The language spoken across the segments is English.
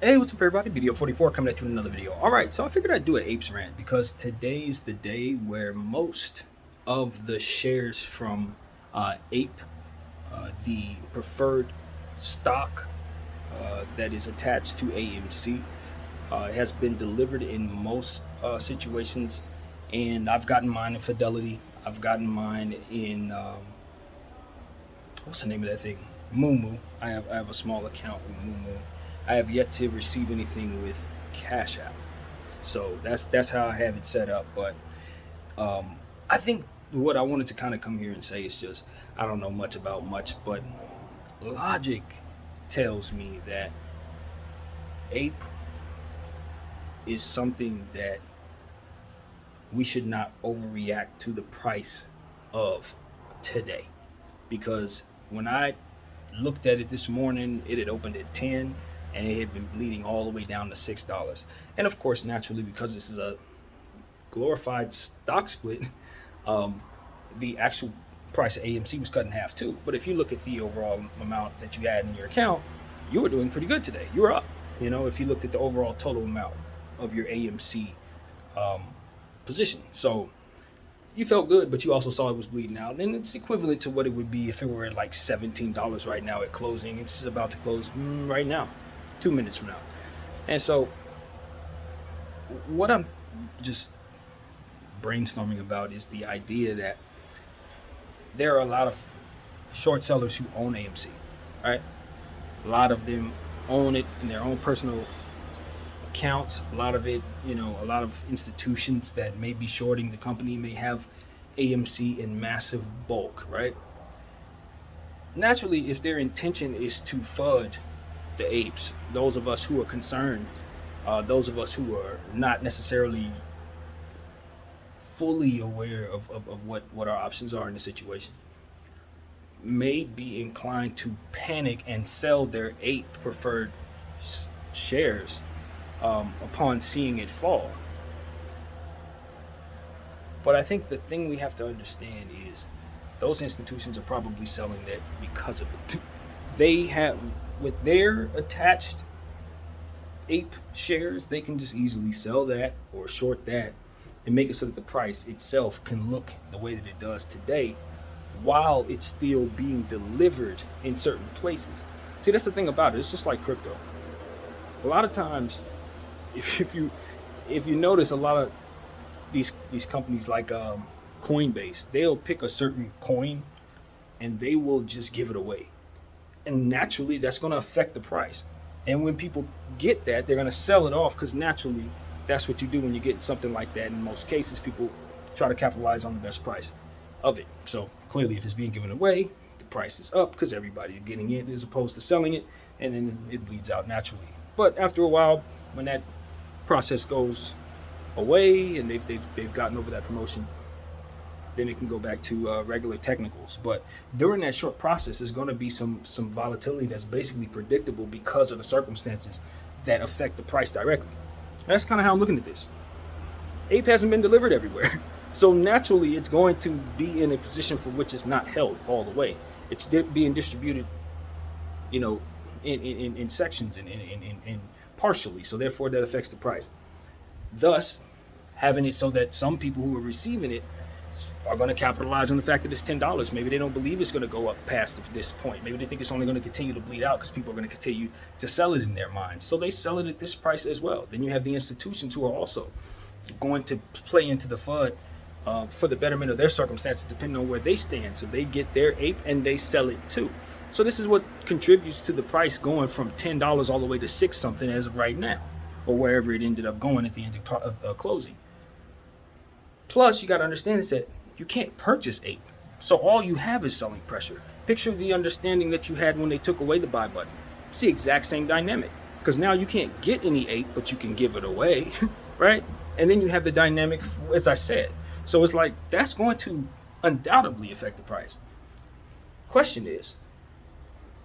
Hey, what's up, everybody? Video 44 coming at you with another video. All right, so I figured I'd do an Apes rant because today is the day where most of the shares from Ape, the preferred stock that is attached to AMC, has been delivered in most situations. And I've gotten mine in Fidelity. I've gotten mine in what's the name of that thing? Moo. I have a small account with Moo. I have yet to receive anything with Cash App, so that's how I have it set up. But I think what I wanted to kind of come here and say is just I don't know much about much, but logic tells me that Ape is something that we should not overreact to the price of today, because when I looked at it this morning, it had opened at 10 and it had been bleeding all the way down to $6. And of course, naturally, because this is a glorified stock split, the actual price of AMC was cut in half too. But if you look at the overall amount that you had in your account, you were doing pretty good today. You were up. You know, if you looked at the overall total amount of your AMC position. So you felt good, but you also saw it was bleeding out. And it's equivalent to what it would be if it were at like $17 right now at closing. It's about to close right now, 2 minutes from now. And so what I'm just brainstorming about is the idea that there are a lot of short sellers who own AMC, right? A lot of them own it in their own personal accounts. A lot of it, a lot of institutions that may be shorting the company may have AMC in massive bulk, right? Naturally, if their intention is to FUD the apes, those of us who are concerned, those of us who are not necessarily fully aware of what our options are in the situation, may be inclined to panic and sell their ape preferred shares upon seeing it fall. But I think the thing we have to understand is those institutions are probably selling that because of it. They have, with their attached ape shares, they can just easily sell that or short that and make it so that the price itself can look the way that it does today while it's still being delivered in certain places. See, that's the thing about it. It's just like crypto. A lot of times, if you notice, a lot of these companies like Coinbase, they'll pick a certain coin and they will just give it away, and naturally that's going to affect the price. And when people get that, they're going to sell it off, because naturally that's what you do when you get something like that. In most cases, people try to capitalize on the best price of it. So clearly, if it's being given away, the price is up because everybody's getting it as opposed to selling it, and then it bleeds out naturally. But after a while, when that process goes away and they've gotten over that promotion, then it can go back to regular technicals. But during that short process, there's going to be some volatility that's basically predictable because of the circumstances that affect the price directly. That's kind of how I'm looking at this. Ape hasn't been delivered everywhere, so naturally it's going to be in a position for which it's not held all the way. It's being distributed, in sections and partially. So therefore, that affects the price. Thus, having it so that some people who are receiving it are going to capitalize on the fact that it's $10. Maybe they don't believe it's going to go up past this point. Maybe they think it's only going to continue to bleed out because people are going to continue to sell it in their minds. So they sell it at this price as well. Then you have the institutions who are also going to play into the FUD for the betterment of their circumstances, depending on where they stand. So they get their ape and they sell it too. So this is what contributes to the price going from $10 all the way to $6 something as of right now, or wherever it ended up going at the end of closing. Plus, you got to understand is that you can't purchase ape. So all you have is selling pressure. Picture the understanding that you had when they took away the buy button. It's the exact same dynamic, because now you can't get any ape, but you can give it away, right? And then you have the dynamic, as I said. So it's like that's going to undoubtedly affect the price. Question is,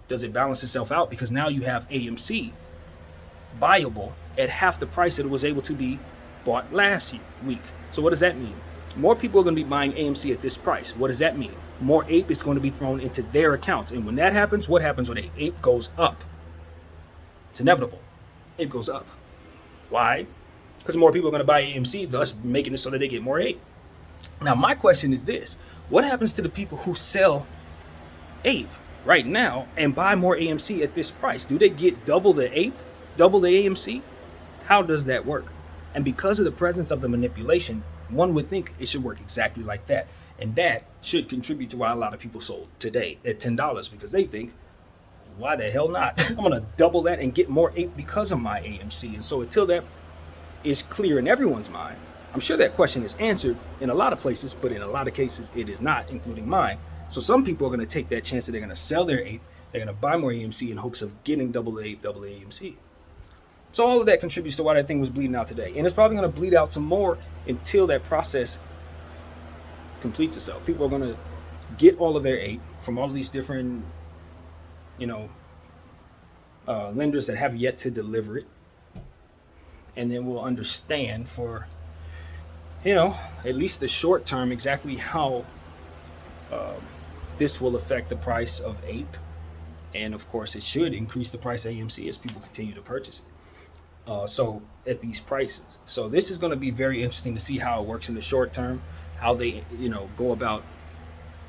does it balance itself out? Because now you have AMC buyable at half the price that it was able to be bought last week. So what does that mean? More people are going to be buying AMC at this price. What does that mean? More ape is going to be thrown into their accounts. And when that happens, what happens when ape goes up? It's inevitable. It goes up. Why? Because more people are going to buy AMC, thus making it so that they get more APE. Now, my question is this: what happens to the people who sell APE right now and buy more AMC at this price? Do they get double the APE, double the AMC? How does that work? And because of the presence of the manipulation, one would think it should work exactly like that. And that should contribute to why a lot of people sold today at $10, because they think, why the hell not? I'm going to double that and get more APE because of my AMC. And so until that is clear in everyone's mind, I'm sure that question is answered in a lot of places, but in a lot of cases it is not, including mine. So some people are going to take that chance that they're going to sell their APE, they're going to buy more AMC in hopes of getting double the APE, double the AMC. So all of that contributes to why that thing was bleeding out today. And it's probably going to bleed out some more until that process completes itself. People are going to get all of their APE from all of these different, lenders that have yet to deliver it. And then we'll understand for, at least the short term, exactly how this will affect the price of APE. And of course, it should increase the price of AMC as people continue to purchase it. So at these prices. So this is going to be very interesting to see how it works in the short term, how they, go about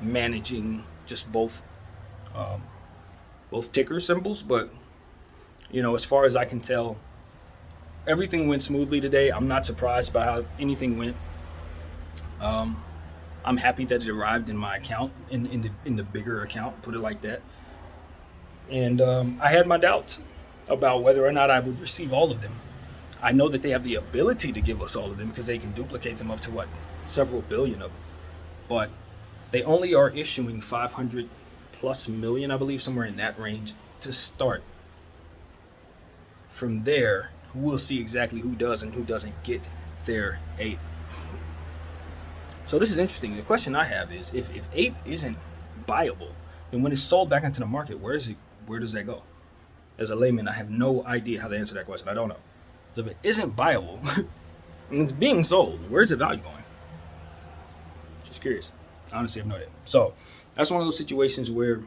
managing just both ticker symbols. But, as far as I can tell, everything went smoothly today. I'm not surprised by how anything went. I'm happy that it arrived in my account, in the bigger account, put it like that. And I had my doubts about whether or not I would receive all of them. I know that they have the ability to give us all of them because they can duplicate them up to several billion of them. But they only are issuing 500 plus million, I believe, somewhere in that range to start. From there, we'll see exactly who does and who doesn't get their APE. So this is interesting. The question I have is, if APE isn't buyable, then when it's sold back into the market, where does that go? As a layman, I have no idea how to answer that question. I don't know. So if it isn't buyable and it's being sold, where's the value going? Just curious. Honestly, I have no idea. So that's one of those situations where,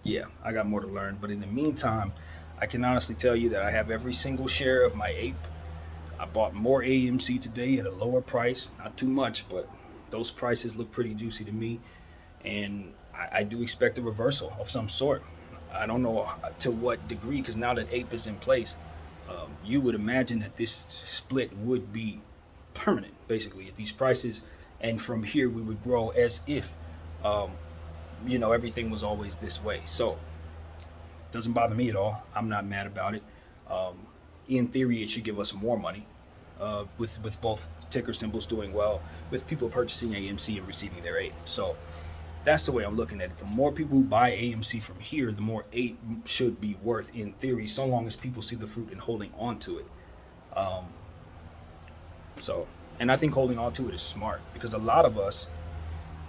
yeah, I got more to learn. But in the meantime, I can honestly tell you that I have every single share of my APE. I bought more AMC today at a lower price. Not too much, but those prices look pretty juicy to me. And I do expect a reversal of some sort. I don't know to what degree, because now that APE is in place, you would imagine that this split would be permanent, basically, at these prices. And from here, we would grow as if, everything was always this way. So it doesn't bother me at all. I'm not mad about it. In theory, it should give us more money with both ticker symbols doing well, with people purchasing AMC and receiving their APE. So that's the way I'm looking at it. The more people who buy AMC from here, the more APE should be worth, in theory, so long as people see the fruit in holding on to it. And I think holding on to it is smart, because a lot of us,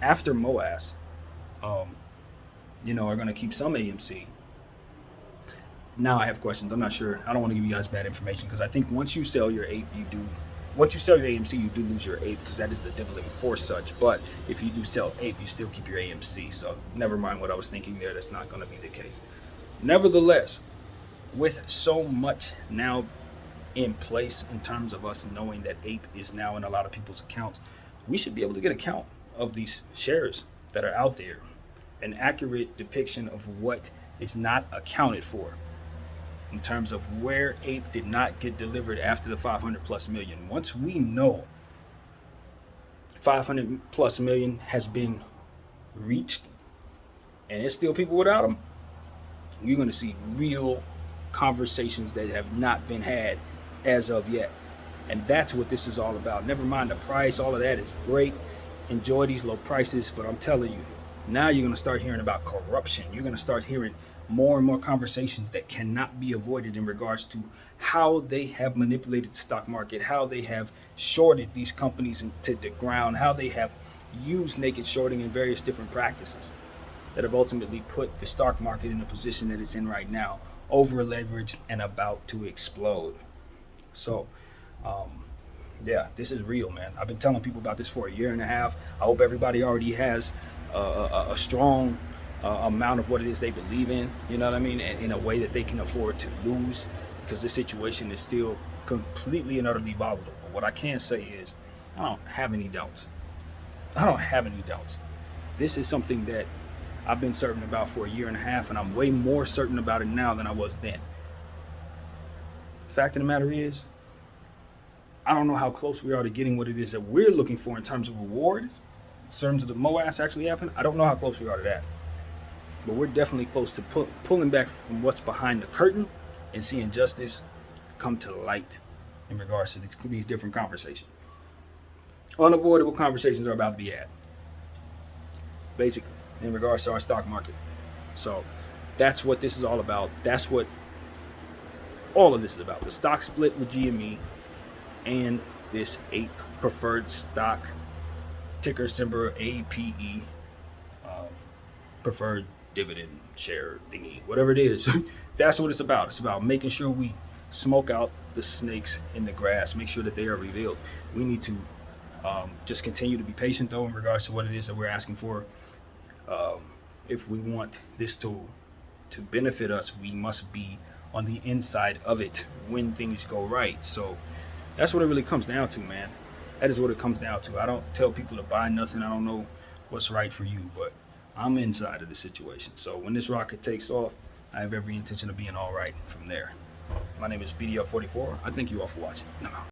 after MOAS, are going to keep some AMC. Now I have questions. I'm not sure. I don't want to give you guys bad information, because I think once you sell your APE, once you sell your AMC, you do lose your APE, because that is the dividend for such. But if you do sell APE, you still keep your AMC. So never mind what I was thinking there. That's not going to be the case. Nevertheless, with so much now in place in terms of us knowing that APE is now in a lot of people's accounts, we should be able to get a count of these shares that are out there, an accurate depiction of what is not accounted for, in terms of where APE did not get delivered after the 500 plus million. Once we know 500 plus million has been reached and there's still people without them, you're going to see real conversations that have not been had as of yet. And that's what this is all about. Never mind the price, all of that is great. Enjoy these low prices, but I'm telling you, now you're going to start hearing about corruption. You're going to start hearing more and more conversations that cannot be avoided in regards to how they have manipulated the stock market, how they have shorted these companies into the ground, how they have used naked shorting and various different practices that have ultimately put the stock market in the position that it's in right now, over leveraged and about to explode. So, this is real, man. I've been telling people about this for a year and a half. I hope everybody already has a strong amount of what it is they believe in, you know what I mean, and in a way that they can afford to lose, because this situation is still completely and utterly volatile. But what I can say is, I don't have any doubts. I don't have any doubts. This is something that I've been certain about for a year and a half, and I'm way more certain about it now than I was then. Fact of the matter is, I don't know how close we are to getting what it is that we're looking for in terms of reward, in terms of the MOAS actually happening. I don't know how close we are to that. But we're definitely close to pulling back from what's behind the curtain and seeing justice come to light in regards to these different conversations. Unavoidable conversations are about to be had, basically, in regards to our stock market. So that's what this is all about. That's what all of this is about. The stock split with GME and this APE preferred stock, ticker symbol APE, preferred dividend share thingy, whatever it is. That's what it's about. It's about making sure we smoke out the snakes in the grass, make sure that they are revealed. We need to just continue to be patient, though, in regards to what it is that we're asking for. If we want this to benefit us, we must be on the inside of it when things go right. So that's what it really comes down to, man. That is what it comes down to. I don't tell people to buy nothing. I don't know what's right for you, but I'm inside of the situation. So when this rocket takes off, I have every intention of being all right from there. My name is BDL44. I thank you all for watching.